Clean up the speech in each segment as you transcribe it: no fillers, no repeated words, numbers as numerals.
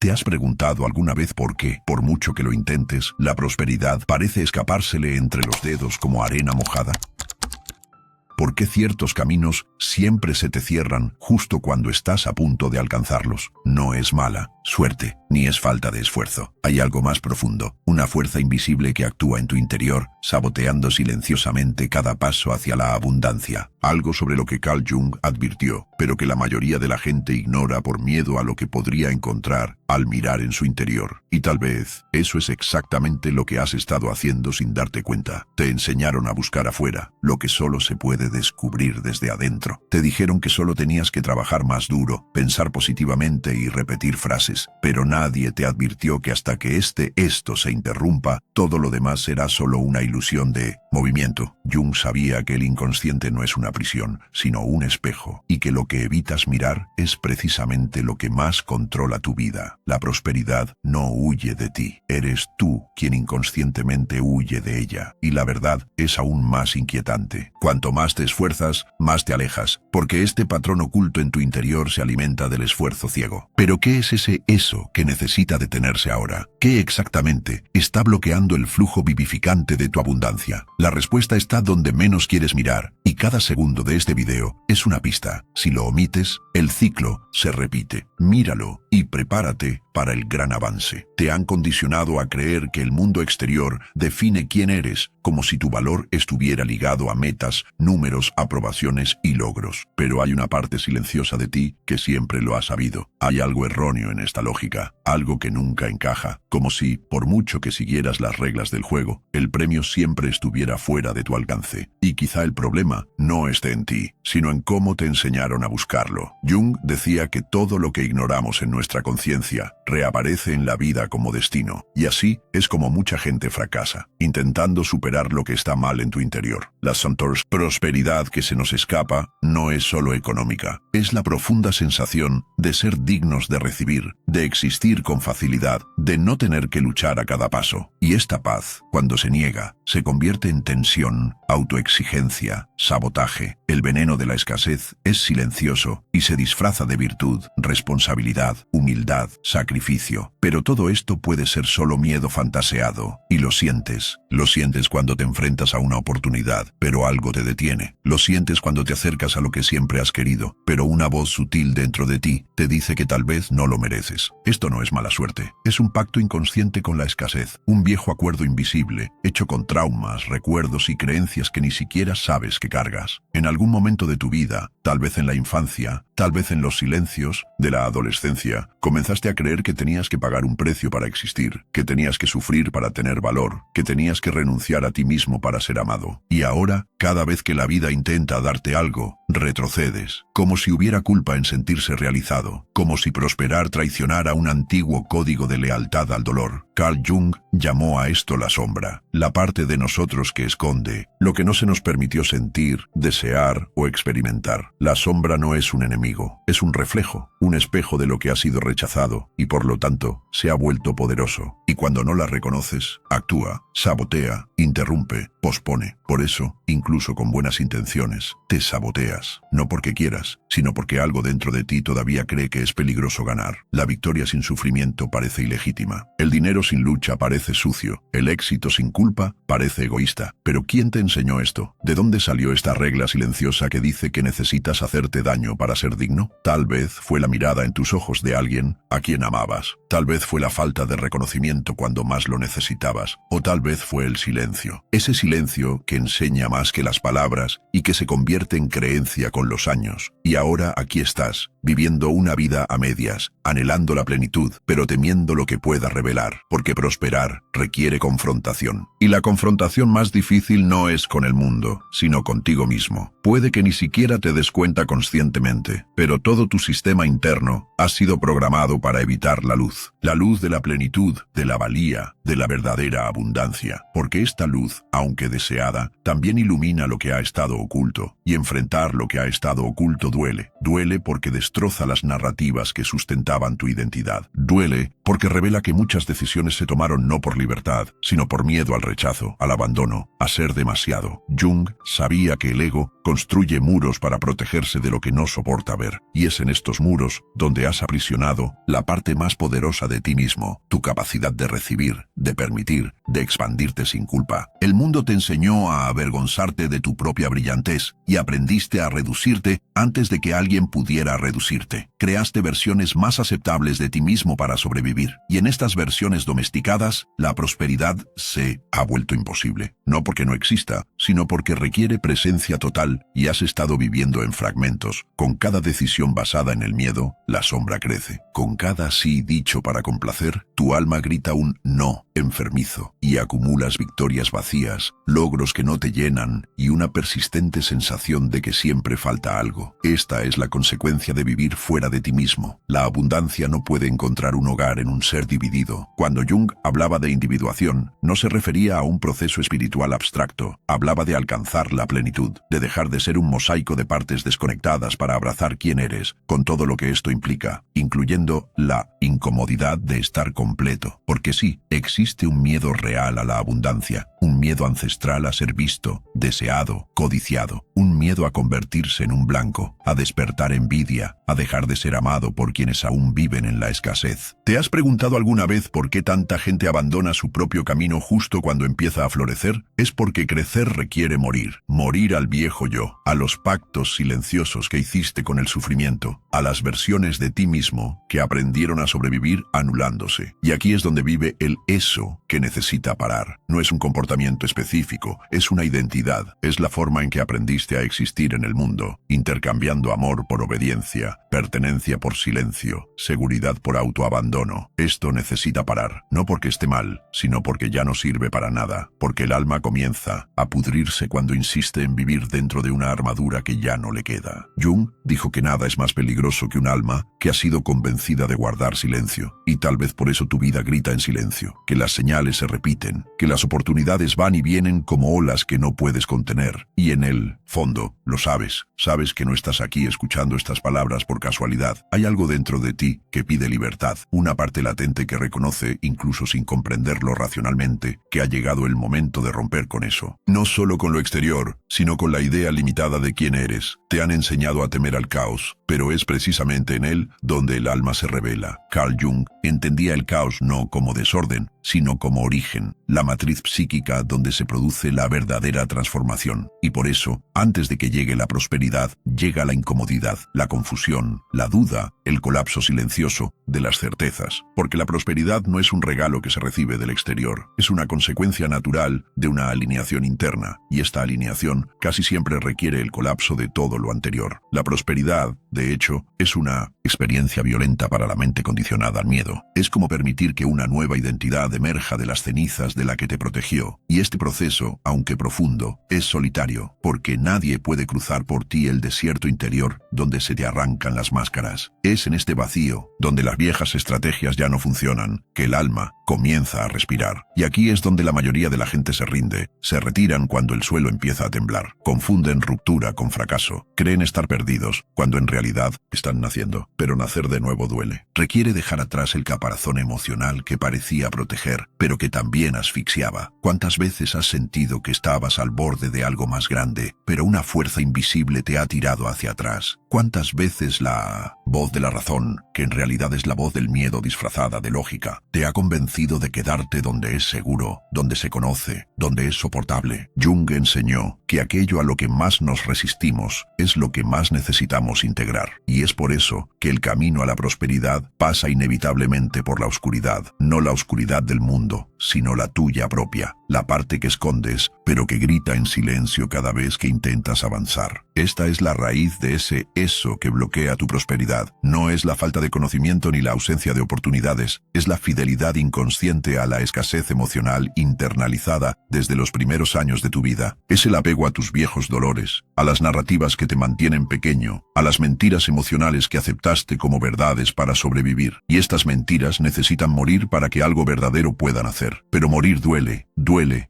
¿Te has preguntado alguna vez por qué, por mucho que lo intentes, la prosperidad parece escapársele entre los dedos como arena mojada? ¿Por qué ciertos caminos siempre se te cierran justo cuando estás a punto de alcanzarlos? No es mala suerte, ni es falta de esfuerzo. Hay algo más profundo, una fuerza invisible que actúa en tu interior, saboteando silenciosamente cada paso hacia la abundancia. Algo sobre lo que Carl Jung advirtió, pero que la mayoría de la gente ignora por miedo a lo que podría encontrar al mirar en su interior. Y tal vez eso es exactamente lo que has estado haciendo sin darte cuenta. Te enseñaron a buscar afuera lo que solo se puede descubrir desde adentro. Te dijeron que solo tenías que trabajar más duro, pensar positivamente y repetir frases, pero nadie te advirtió que hasta que esto se interrumpa, todo lo demás será solo una ilusión de movimiento. Jung sabía que el inconsciente no es una prisión, sino un espejo, y que lo que evitas mirar es precisamente lo que más controla tu vida. La prosperidad no huye de ti, eres tú quien inconscientemente huye de ella, y la verdad es aún más inquietante. Cuanto más te esfuerzas, más te alejas, porque este patrón oculto en tu interior se alimenta del esfuerzo ciego. ¿Pero qué es eso que necesita detenerse ahora? ¿Qué exactamente está bloqueando el flujo vivificante de tu abundancia? La respuesta está donde menos quieres mirar, y cada segundo de este video es una pista. Si lo omites, el ciclo se repite. Míralo y prepárate para el gran avance. Te han condicionado a creer que el mundo exterior define quién eres, como si tu valor estuviera ligado a metas, números, aprobaciones y logros. Pero hay una parte silenciosa de ti que siempre lo ha sabido. Hay algo erróneo en esta lógica, algo que nunca encaja, como si, por mucho que siguieras las reglas del juego, el premio siempre estuviera fuera de tu alcance. Y quizá el problema no esté en ti, sino en cómo te enseñaron a buscarlo. Jung decía que todo lo que ignoramos en nuestra conciencia reaparece en la vida como destino, y así es como mucha gente fracasa, intentando superar lo que está mal en tu interior. La prosperidad que se nos escapa no es solo económica, es la profunda sensación de ser dignos de recibir, de existir con facilidad, de no tener que luchar a cada paso. Y esta paz, cuando se niega, se convierte en tensión, autoexigencia, sabotaje. El veneno de la escasez es silencioso y se disfraza de virtud, responsabilidad, humildad, sacrificio. Pero todo esto puede ser solo miedo fantaseado, y lo sientes. Lo sientes cuando te enfrentas a una oportunidad, pero algo te detiene. Lo sientes cuando te acercas a lo que siempre has querido, pero una voz sutil dentro de ti te dice que tal vez no lo mereces. Esto no es mala suerte, es un pacto inconsciente con la escasez, un viejo acuerdo invisible, hecho con traumas, recuerdos y creencias que ni siquiera sabes que cargas. En algún momento de tu vida, tal vez en la infancia, tal vez en los silencios de la adolescencia, comenzaste a creer que tenías que pagar un precio para existir, que tenías que sufrir para tener valor, que tenías que renunciar a ti mismo para ser amado. Y ahora, cada vez que la vida intenta darte algo, retrocedes, como si hubiera culpa en sentirse realizado, como si prosperar traicionara un antiguo código de lealtad al dolor. Carl Jung llamó a esto la sombra, la parte de nosotros que esconde lo que no se nos permitió sentir, desear o experimentar. La sombra no es un enemigo, es un reflejo, un espejo de lo que ha sido rechazado y por lo tanto se ha vuelto poderoso. Y cuando no la reconoces, actúa, sabotea, interrumpe, pospone. Por eso, incluso con buenas intenciones, te saboteas, no porque quieras, sino porque algo dentro de ti todavía cree que es peligroso ganar. La victoria sin sufrimiento parece ilegítima. El dinero sin lucha parece sucio. El éxito sin culpa parece egoísta. Pero ¿quién te enseñó esto? ¿De dónde salió esta regla silenciosa que dice que necesitas hacerte daño para ser digno? Tal vez fue la mirada en tus ojos de alguien a quien amabas. Tal vez fue la falta de reconocimiento cuando más lo necesitabas. O tal vez fue el silencio. Ese silencio que enseña más que las palabras y que se convierte en creencia con los años. Y ahora aquí estás, viviendo una vida a medias, anhelando la plenitud, pero temiendo lo que pueda revelar, porque prosperar requiere confrontación. Y la confrontación más difícil no es con el mundo, sino contigo mismo. Puede que ni siquiera te des cuenta conscientemente, pero todo tu sistema interno ha sido programado para evitar la luz de la plenitud, de la valía, de la verdadera abundancia, porque esta luz, aunque deseada, también ilumina lo que ha estado oculto, y enfrentar lo que ha estado oculto duele porque destroza las narrativas que sustentaban tu identidad, duele porque revela que muchas decisiones se tomaron no por libertad, sino por miedo al rechazo, al abandono, a ser demasiado. Jung sabía que el ego construye muros para protegerse de lo que no soporta ver. Y es en estos muros donde has aprisionado la parte más poderosa de ti mismo, tu capacidad de recibir, de permitir, de expandirte sin culpa. El mundo te enseñó a avergonzarte de tu propia brillantez y aprendiste a reducirte antes de que alguien pudiera reducirte. Creaste versiones más aceptables de ti mismo para sobrevivir. Y en estas versiones domesticadas, la prosperidad se ha vuelto imposible. No porque no exista, sino porque requiere presencia total y has estado viviendo en fragmentos. Con cada decisión basada en el miedo, la sombra crece. Con cada sí dicho para complacer, tu alma grita un no enfermizo y acumulas victorias vacías, logros que no te llenan y una persistente sensación de que siempre falta algo. Esta es la consecuencia de vivir fuera de ti mismo. La abundancia no puede encontrar un hogar en un ser dividido. Cuando Jung hablaba de individuación, no se refería a un proceso espiritual abstracto. Hablaba de alcanzar la plenitud, de dejar de ser un mosaico de partes desconectadas para abrazar quién eres, con todo lo que esto implica, incluyendo la incomodidad de estar completo. Porque sí, existe un miedo real a la abundancia, un miedo ancestral a ser visto, deseado, codiciado, un miedo a convertirse en un blanco, a despertar envidia, a dejar de ser amado por quienes aún viven en la escasez. ¿Te has preguntado alguna vez por qué tanta gente abandona su propio camino justo cuando empieza a florecer? Es porque crecer requiere morir al viejo yo, a los pactos silenciosos que hiciste con el sufrimiento, a las versiones de ti mismo que aprendieron a sobrevivir anulándose. Y aquí es donde vive el eso que necesita parar. No es un comportamiento específico, es una identidad, es la forma en que aprendiste a existir en el mundo, intercambiando amor por obediencia, pertenencia por silencio, seguridad por autoabandono. Esto necesita parar, no porque esté mal, sino porque ya no sirve para nada, porque el alma comienza a pudrirse cuando insiste en vivir dentro de una armadura que ya no le queda. Jung dijo que nada es más peligroso que un alma que ha sido convencida de guardar silencio, y tal vez por eso tu vida grita en silencio, que las señales se repiten, que las oportunidades van y vienen como olas que no puedes contener, y en el fondo, lo sabes que no estás aquí escuchando estas palabras por casualidad. Hay algo dentro de ti que pide libertad, una parte latente que reconoce, incluso sin comprenderlo racionalmente, que ha llegado el momento de romper con eso. No solo con lo exterior, sino con la idea limitada de quién eres. Te han enseñado a temer al caos, pero es precisamente en él donde el alma se revela. Carl Jung entendía el caos no como desorden, sino como origen, la matriz psíquica donde se produce la verdadera transformación. Y por eso, antes de que llegue la prosperidad, llega la incomodidad, la confusión, la duda, el colapso silencioso de las certezas. Porque la prosperidad no es un regalo que se recibe del exterior, es una consecuencia natural de una alineación interna, y esta alineación casi siempre requiere el colapso de todo lo anterior. La prosperidad, de hecho, es una experiencia violenta para la mente condicionada al miedo. Es como permitir que una nueva identidad emerja de las cenizas de la que te protegió. Y este proceso, aunque profundo, es solitario, porque nadie puede cruzar por ti el desierto interior donde se te arrancan las máscaras. Es en este vacío, donde las viejas estrategias ya no funcionan, que el alma comienza a respirar. Y aquí es donde la mayoría de la gente se rinde, se retiran cuando el suelo empieza a temblar, confunden ruptura con fracaso, creen estar perdidos, cuando en realidad están naciendo. Pero nacer de nuevo duele. Requiere dejar atrás el caparazón emocional que parecía proteger, pero que también asfixiaba. ¿Cuántas veces has sentido que estabas al borde de algo más grande, pero una fuerza invisible te ha tirado hacia atrás? ¿Cuántas veces la voz de la razón, que en realidad es la voz del miedo disfrazada de lógica, te ha convencido de quedarte donde es seguro, donde se conoce, donde es soportable? Jung enseñó que aquello a lo que más nos resistimos es lo que más necesitamos integrar. Y es por eso que el camino a la prosperidad pasa inevitablemente por la oscuridad, no la oscuridad del mundo, sino la tuya propia, la parte que escondes, pero que grita en silencio cada vez que intentas avanzar. Esta es la raíz de ese eso que bloquea tu prosperidad. No es la falta de conocimiento ni la ausencia de oportunidades, es la fidelidad inconsciente a la escasez emocional internalizada desde los primeros años de tu vida. Es el apego a tus viejos dolores, a las narrativas que te mantienen pequeño, a las mentiras emocionales que aceptaste como verdades para sobrevivir. Y estas mentiras necesitan morir para que algo verdadero pueda nacer. Pero morir duele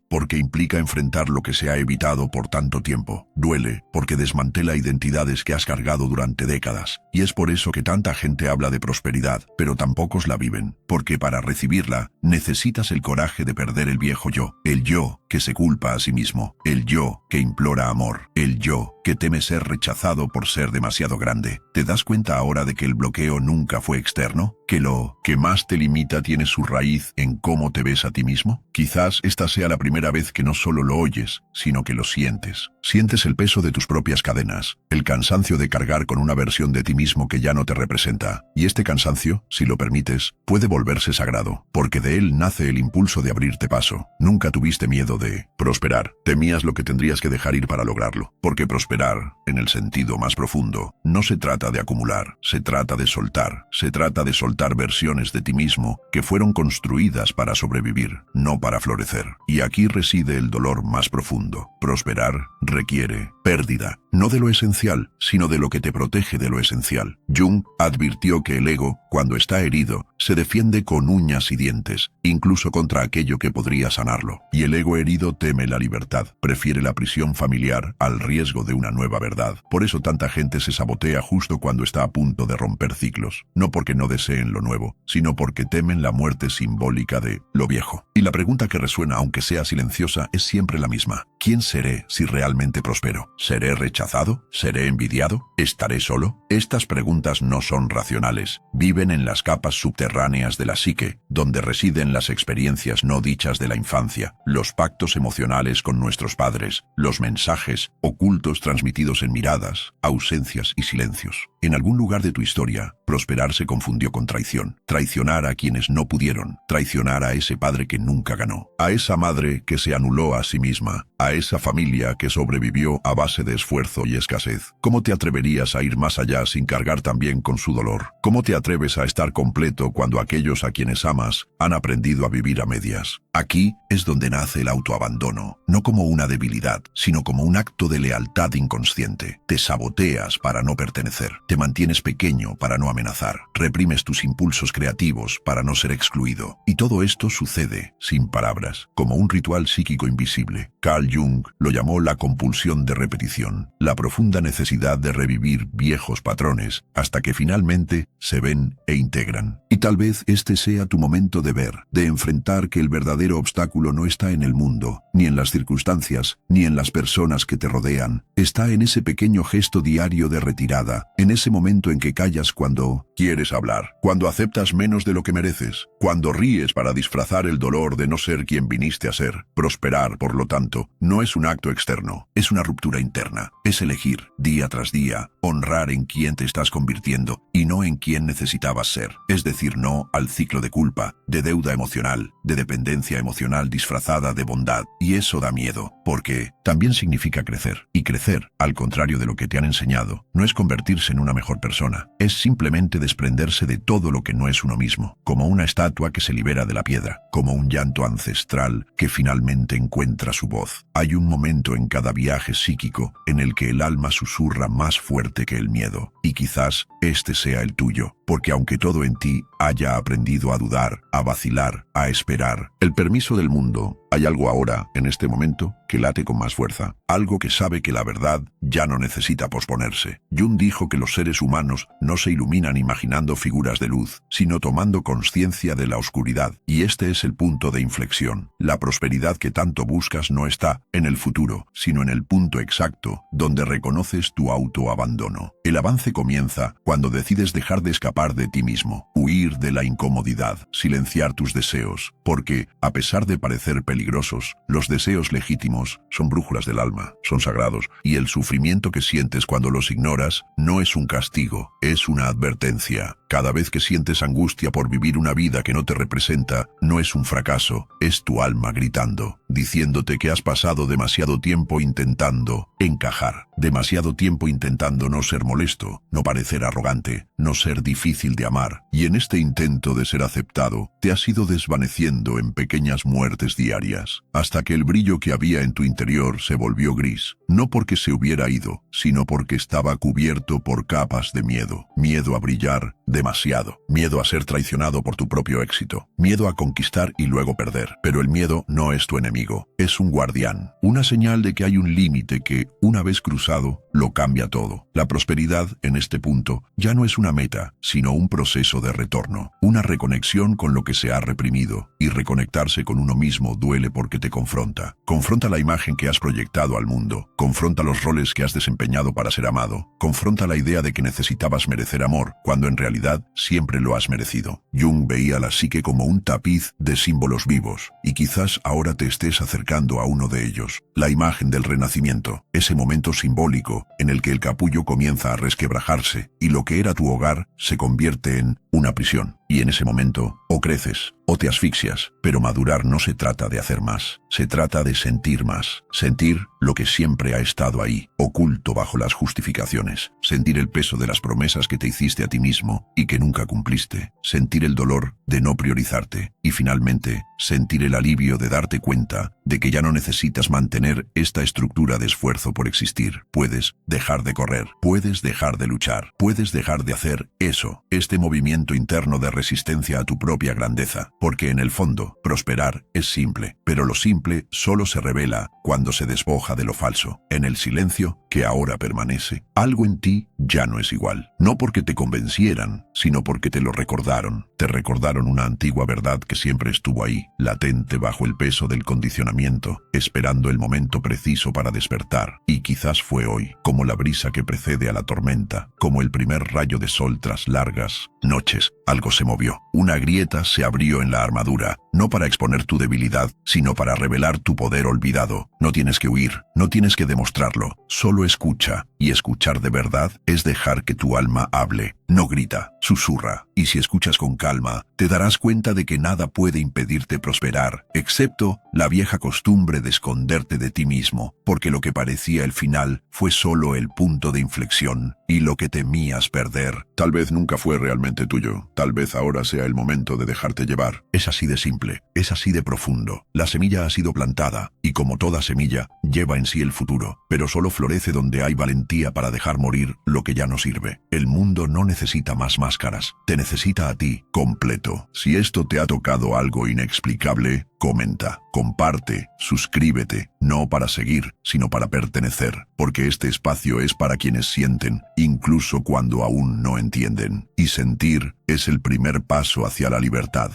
porque implica enfrentar lo que se ha evitado por tanto tiempo. Duele porque desmantela identidades que has cargado durante décadas. Y es por eso que tanta gente habla de prosperidad, pero tan pocos la viven. Porque para recibirla, necesitas el coraje de perder el viejo yo. El yo que se culpa a sí mismo. El yo que implora amor. El yo que teme ser rechazado por ser demasiado grande. ¿Te das cuenta ahora de que el bloqueo nunca fue externo? ¿Que lo que más te limita tiene su raíz en cómo te ves a ti mismo? Quizás esta sea la primera vez que no solo lo oyes, sino que lo sientes. Sientes el peso de tus propias cadenas, el cansancio de cargar con una versión de ti mismo que ya no te representa. Y este cansancio, si lo permites, puede volverse sagrado, porque de él nace el impulso de abrirte paso. Nunca tuviste miedo de prosperar. Temías lo que tendrías que dejar ir para lograrlo. Porque prosperar, en el sentido más profundo, no se trata de acumular, se trata de soltar. Se trata de soltar versiones de ti mismo que fueron construidas para sobrevivir, no para florecer. Y aquí reside el dolor más profundo. Prosperar requiere pérdida, no de lo esencial, sino de lo que te protege de lo esencial. Jung advirtió que el ego, cuando está herido, se defiende con uñas y dientes, incluso contra aquello que podría sanarlo. Y el ego herido teme la libertad, prefiere la prisión familiar al riesgo de una nueva verdad. Por eso tanta gente se sabotea justo cuando está a punto de romper ciclos, no porque no deseen lo nuevo, sino porque temen la muerte simbólica de lo viejo. Y la pregunta que resuena, aunque sea silenciosa, es siempre la misma. ¿Quién seré si realmente prospero? ¿Seré rechazado? ¿Seré envidiado? ¿Estaré solo? Estas preguntas no son racionales. Viven en las capas subterráneas de la psique, donde residen las experiencias no dichas de la infancia, los pactos emocionales con nuestros padres, los mensajes ocultos transmitidos en miradas, ausencias y silencios. En algún lugar de tu historia, prosperar se confundió con traición. Traicionar a quienes no pudieron. Traicionar a ese padre que nunca ganó. A esa madre que se anuló a sí misma. A esa familia que sobrevivió a base de esfuerzo y escasez. ¿Cómo te atreverías a ir más allá sin cargar también con su dolor? ¿Cómo te atreves a estar completo cuando aquellos a quienes amas han aprendido a vivir a medias? Aquí es donde nace el autoabandono, no como una debilidad, sino como un acto de lealtad inconsciente. Te saboteas para no pertenecer, te mantienes pequeño para no amenazar, reprimes tus impulsos creativos para no ser excluido. Y todo esto sucede, sin palabras, como un ritual psíquico invisible. Carl Jung lo llamó la compulsión de repetición, la profunda necesidad de revivir viejos patrones hasta que finalmente se ven e integran. Y tal vez este sea tu momento de ver, de enfrentar que el verdadero obstáculo no está en el mundo, ni en las circunstancias, ni en las personas que te rodean. Está en ese pequeño gesto diario de retirada, en ese momento en que callas cuando quieres hablar, cuando aceptas menos de lo que mereces, cuando ríes para disfrazar el dolor de no ser quien viniste a ser. Prosperar, por lo tanto, no es un acto externo, es una ruptura interna. Es elegir, día tras día, honrar en quién te estás convirtiendo y no en quién necesitabas ser. Es decir no al ciclo de culpa, de deuda emocional, de dependencia emocional disfrazada de bondad. Y eso da miedo, porque también significa crecer. Y crecer, al contrario de lo que te han enseñado, no es convertirse en una mejor persona. Es simplemente desprenderse de todo lo que no es uno mismo, como una estatua que se libera de la piedra, como un llanto ancestral que finalmente encuentra su voz. Hay un momento en cada viaje psíquico en el que el alma susurra más fuerte que el miedo, y quizás este sea el tuyo, porque aunque todo en ti haya aprendido a dudar, a vacilar, a esperar, el permiso del mundo, hay algo ahora, en este momento, que late con más fuerza, algo que sabe que la verdad ya no necesita posponerse. Jung dijo que los seres humanos no se iluminan imaginando figuras de luz, sino tomando conciencia de la oscuridad, y este es el punto de inflexión. La prosperidad que tanto buscas no está en el futuro, sino en el punto exacto, donde reconoces tu autoabandono. El avance comienza cuando decides dejar de escapar de ti mismo, huir de la incomodidad, silenciar tus deseos, porque, a pesar de parecer peligrosos, los deseos legítimos son brújulas del alma, son sagrados, y el sufrimiento que sientes cuando los ignoras no es un castigo, es una advertencia. Cada vez que sientes angustia por vivir una vida que no te representa, no es un fracaso, es tu alma gritando, diciéndote que has pasado demasiado tiempo intentando encajar, demasiado tiempo intentando no ser molesto, no parecer arrogante, no ser difícil de amar, y en este intento de ser aceptado, te has ido desvaneciendo en pequeñas muertes diarias, hasta que el brillo que había en tu interior se volvió gris, no porque se hubiera ido, sino porque estaba cubierto por capas de miedo, miedo a brillar demasiado, miedo a ser traicionado por tu propio éxito, miedo a conquistar y luego perder. Pero el miedo no es tu enemigo, es un guardián, una señal de que hay un límite que, una vez cruzado, lo cambia todo. La prosperidad, en este punto, ya no es una meta, sino un proceso de retorno, una reconexión con lo que se ha reprimido, y reconectarse con uno mismo duele porque te confronta. Confronta la imagen que has proyectado al mundo, confronta los roles que has desempeñado para ser amado, confronta la idea de que necesitabas merecer amor, cuando en realidad siempre lo has merecido. Jung veía la psique como un tapiz de símbolos vivos, y quizás ahora te estés acercando a uno de ellos, la imagen del renacimiento, ese momento simbólico en el que el capullo comienza a resquebrajarse y lo que era tu hogar se convierte en una prisión. Y en ese momento, o creces, o te asfixias, pero madurar no se trata de hacer más, se trata de sentir más, sentir lo que siempre ha estado ahí, oculto bajo las justificaciones, sentir el peso de las promesas que te hiciste a ti mismo y que nunca cumpliste, sentir el dolor de no priorizarte y finalmente sentir el alivio de darte cuenta de que ya no necesitas mantener esta estructura de esfuerzo por existir. Puedes dejar de correr, puedes dejar de luchar, puedes dejar de hacer eso, este movimiento interno de resistencia a tu propia grandeza, porque en el fondo, prosperar es simple, pero lo simple solo se revela cuando se despoja de lo falso. En el silencio que ahora permanece, algo en ti ya no es igual, no porque te convencieran, sino porque te lo recordaron. Te recordaron una antigua verdad que siempre estuvo ahí, latente bajo el peso del condicionamiento, esperando el momento preciso para despertar. Y quizás fue hoy, como la brisa que precede a la tormenta, como el primer rayo de sol tras largas noches. Algo se movió, una grieta se abrió en la armadura, no para exponer tu debilidad, sino para revelar tu poder olvidado. No tienes que huir, no tienes que demostrarlo, solo escucha, y escuchar de verdad es dejar que tu alma hable, no grita, susurra, y si escuchas con calma, te darás cuenta de que nada puede impedirte prosperar, excepto la vieja costumbre de esconderte de ti mismo, porque lo que parecía el final fue solo el punto de inflexión, y lo que temías perder, tal vez nunca fue realmente tuyo, tal vez ahora sea el momento de dejarte llevar. Es así de simple, es así de profundo. La semilla ha sido plantada, y como toda semilla, lleva en sí el futuro, pero solo florece donde hay valentía para dejar morir lo que ya no sirve. El mundo no necesita más máscaras, te necesita a ti, completo. Si esto te ha tocado algo inexplicable, comenta, comparte, suscríbete, no para seguir, sino para pertenecer, porque este espacio es para quienes sienten, incluso cuando aún no entienden. Y sentir es el primer paso hacia la libertad.